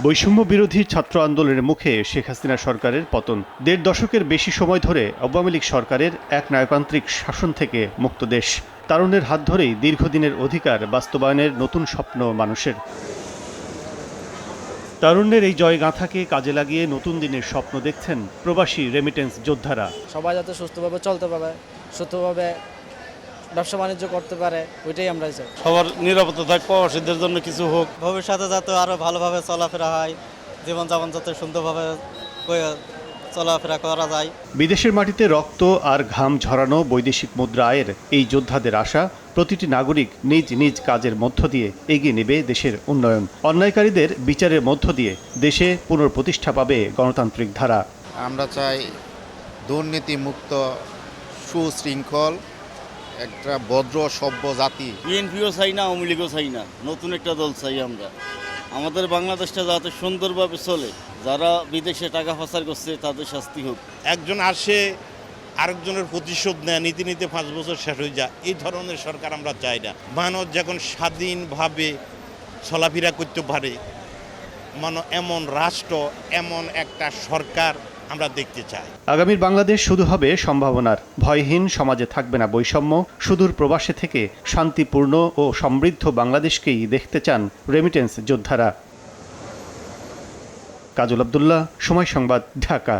বৈষম্য বিরোধী ছাত্র আন্দোলনের মুখে শেখ হাসিনা সরকারের পতন। ১.৫ দশকের বেশি সময় ধরে আওয়ামী লীগ সরকারের একনায়কতান্ত্রিক শাসন থেকে মুক্ত দেশ। তারুণ্যের হাত ধরেই দীর্ঘদিনের অধিকার বাস্তবায়নের নতুন স্বপ্ন মানুষের। তারুণ্যের এই জয়গাঁথাকে কাজে লাগিয়ে নতুন দিনের স্বপ্ন দেখছেন প্রবাসী রেমিটেন্স যোদ্ধারা। সবাই যাতে সুস্থভাবে চলতে পারে, সুস্থভাবে ব্যবসা বাণিজ্য করতে পারে, ওইটাই আমরা চাই। সবার নিরাপত্তা থাক, প্রবাসীদের জন্য কিছু হোক। ভবিষ্যতে যাতে আরো ভালোভাবে চলাফেরা হয়, জীবনযাপন যাতে সুন্দরভাবে চলাফেরা করা যায়। বিদেশের মাটিতে রক্ত আর ঘাম ঝরানো বৈদেশিক মুদ্রা আয়ের এই যোদ্ধাদের আশা, প্রতিটি নাগরিক নিজ নিজ কাজের মধ্য দিয়ে এগিয়ে নেবে দেশের উন্নয়ন। অন্যায়কারীদের বিচারের মধ্য দিয়ে দেশে পুনঃপ্রতিষ্ঠা পাবে গণতান্ত্রিক ধারা। আমরা চাই দুর্নীতিমুক্ত, সুশৃঙ্খল একটা ভদ্র সভ্য জাতি। বিএনপিও চাই না, আওয়ামী লীগও চাই না, নতুন একটা দল চাই আমরা। আমাদের বাংলাদেশটা যাতে সুন্দরভাবে চলে, যারা বিদেশে টাকা পাচার করছে তাদের শাস্তি হোক। একজন আসে আরেকজনের প্রতিশোধ নেয়, নীতি নিতে 5 বছর শেষ হয়ে যায়, এই ধরনের সরকার আমরা চাই না। মানুষ যখন স্বাধীনভাবে চলাফেরা করতে পারে, এমন রাষ্ট্র, এমন একটা সরকার আমরা দেখতে চাই। আগামীর বাংলাদেশ শুধু হবে সম্ভাবনার। ভয়হীন সমাজে থাকবে না বৈষম্য। সুদূর প্রবাসে থেকে শান্তিপূর্ণ ও সমৃদ্ধ বাংলাদেশকেই দেখতে চান রেমিটেন্স যোদ্ধারা। কাজল আব্দুল্লাহ, সময় সংবাদ, ঢাকা।